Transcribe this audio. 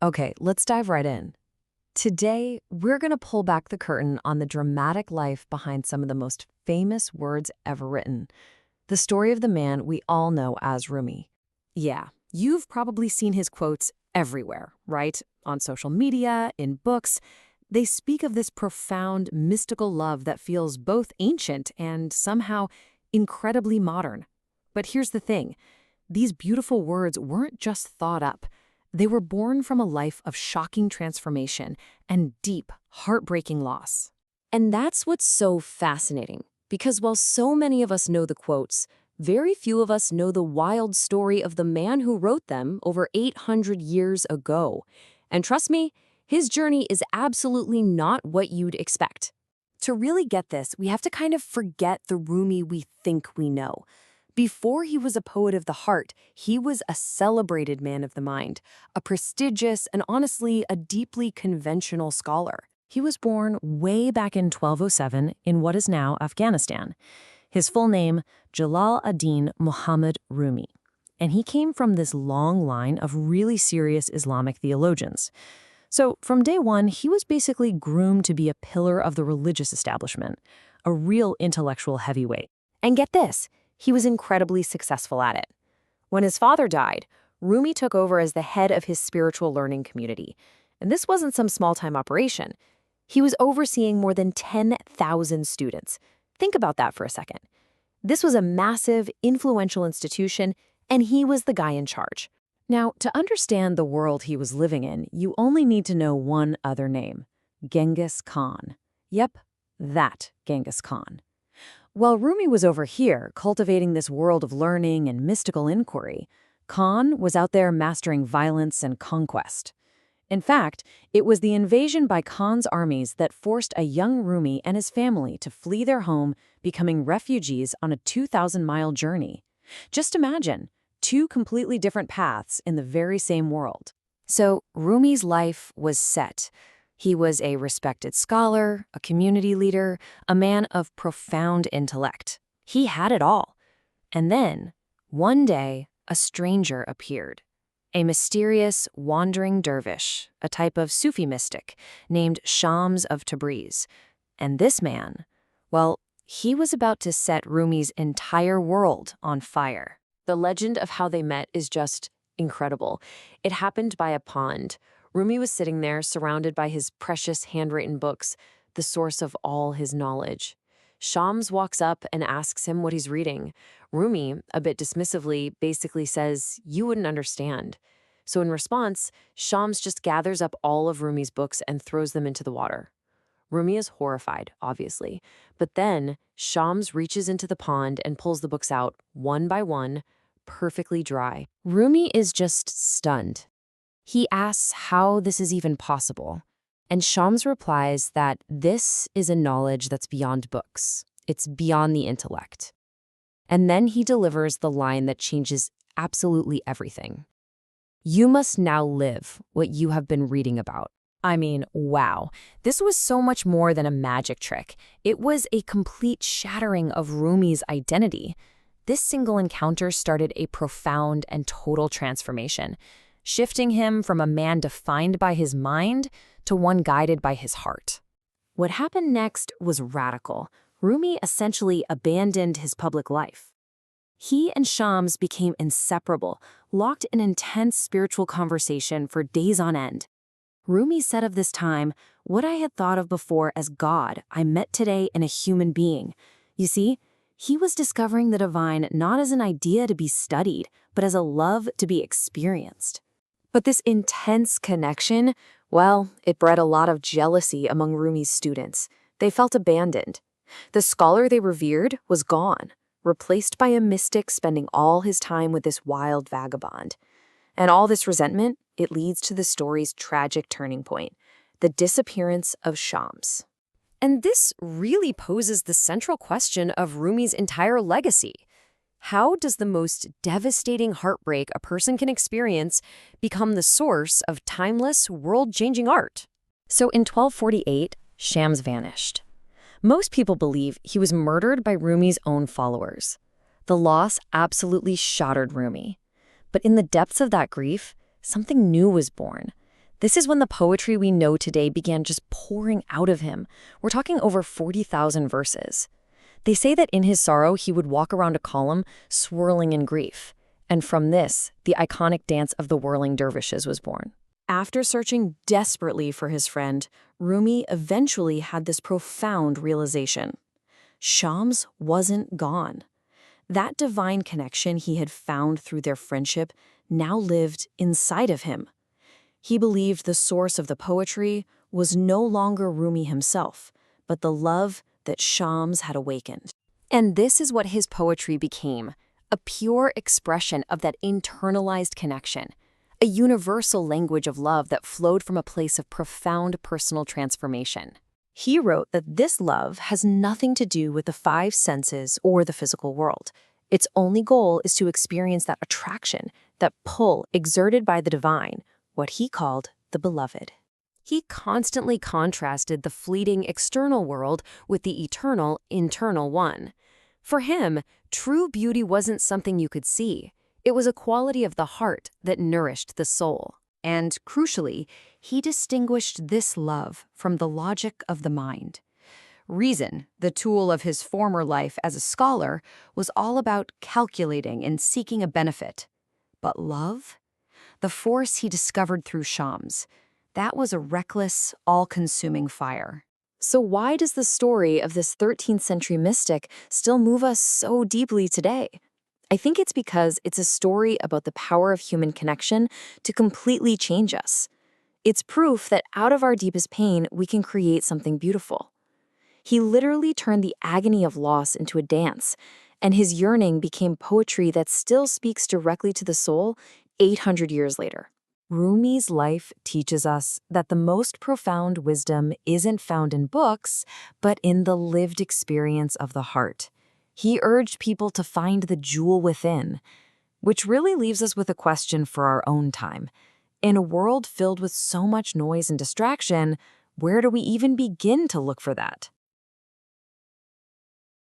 Okay, let's dive right in. Today, we're going to pull back the curtain on the dramatic life behind some of the most famous words ever written. The story of the man we all know as Rumi. Yeah, you've probably seen his quotes everywhere, right? On social media, in books. They speak of this profound, mystical love that feels both ancient and somehow incredibly modern. But here's the thing. These beautiful words weren't just thought up. They were born from a life of shocking transformation and deep, heartbreaking loss. And that's what's so fascinating, because while so many of us know the quotes, very few of us know the wild story of the man who wrote them over 800 years ago. And trust me, his journey is absolutely not what you'd expect. To really get this, we have to kind of forget the Rumi we think we know. Before he was a poet of the heart, he was a celebrated man of the mind, a prestigious and honestly a deeply conventional scholar. He was born way back in 1207 in what is now Afghanistan. His full name, Jalal ad-Din Muhammad Rumi. And he came from this long line of really serious Islamic theologians. So from day one, he was basically groomed to be a pillar of the religious establishment, a real intellectual heavyweight. And get this, he was incredibly successful at it. When his father died, Rumi took over as the head of his spiritual learning community. And this wasn't some small-time operation. He was overseeing more than 10,000 students. Think about that for a second. This was a massive, influential institution, and he was the guy in charge. Now, to understand the world he was living in, you only need to know one other name: Genghis Khan. Yep, that Genghis Khan. While Rumi was over here, cultivating this world of learning and mystical inquiry, Khan was out there mastering violence and conquest. In fact, it was the invasion by Khan's armies that forced a young Rumi and his family to flee their home, becoming refugees on a 2,000-mile journey. Just imagine, two completely different paths in the very same world. So Rumi's life was set. He was a respected scholar, a community leader, a man of profound intellect. He had it all. And then, one day, a stranger appeared. A mysterious, wandering dervish, a type of Sufi mystic, named Shams of Tabriz. And this man, well, he was about to set Rumi's entire world on fire. The legend of how they met is just incredible. It happened by a pond. Rumi was sitting there, surrounded by his precious handwritten books, the source of all his knowledge. Shams walks up and asks him what he's reading. Rumi, a bit dismissively, basically says, "You wouldn't understand." So in response, Shams just gathers up all of Rumi's books and throws them into the water. Rumi is horrified, obviously. But then, Shams reaches into the pond and pulls the books out, one by one, perfectly dry. Rumi is just stunned. He asks how this is even possible, and Shams replies that this is a knowledge that's beyond books. It's beyond the intellect. And then he delivers the line that changes absolutely everything. "You must now live what you have been reading about." I mean, wow. This was so much more than a magic trick. It was a complete shattering of Rumi's identity. This single encounter started a profound and total transformation, shifting him from a man defined by his mind to one guided by his heart. What happened next was radical. Rumi essentially abandoned his public life. He and Shams became inseparable, locked in intense spiritual conversation for days on end. Rumi said of this time, "What I had thought of before as God, I met today in a human being." You see, he was discovering the divine not as an idea to be studied, but as a love to be experienced. But this intense connection, well, it bred a lot of jealousy among Rumi's students. They felt abandoned. The scholar they revered was gone, replaced by a mystic spending all his time with this wild vagabond. And all this resentment, it leads to the story's tragic turning point, the disappearance of Shams. And this really poses the central question of Rumi's entire legacy. How does the most devastating heartbreak a person can experience become the source of timeless, world-changing art? So in 1248, Shams vanished. Most people believe he was murdered by Rumi's own followers. The loss absolutely shattered Rumi. But in the depths of that grief, something new was born. This is when the poetry we know today began just pouring out of him. We're talking over 40,000 verses. They say that in his sorrow, he would walk around a column, swirling in grief. And from this, the iconic dance of the whirling dervishes was born. After searching desperately for his friend, Rumi eventually had this profound realization. Shams wasn't gone. That divine connection he had found through their friendship now lived inside of him. He believed the source of the poetry was no longer Rumi himself, but the love that Shams had awakened. And this is what his poetry became, a pure expression of that internalized connection, a universal language of love that flowed from a place of profound personal transformation. He wrote that this love has nothing to do with the five senses or the physical world. Its only goal is to experience that attraction, that pull exerted by the divine, what he called the beloved. He constantly contrasted the fleeting external world with the eternal internal one. For him, true beauty wasn't something you could see. It was a quality of the heart that nourished the soul. And crucially, he distinguished this love from the logic of the mind. Reason, the tool of his former life as a scholar, was all about calculating and seeking a benefit. But love? The force he discovered through Shams, that was a reckless, all-consuming fire. So why does the story of this 13th century mystic still move us so deeply today? I think it's because it's a story about the power of human connection to completely change us. It's proof that out of our deepest pain, we can create something beautiful. He literally turned the agony of loss into a dance, and his yearning became poetry that still speaks directly to the soul 800 years later. Rumi's life teaches us that the most profound wisdom isn't found in books, but in the lived experience of the heart. He urged people to find the jewel within, which really leaves us with a question for our own time. In a world filled with so much noise and distraction, where do we even begin to look for that?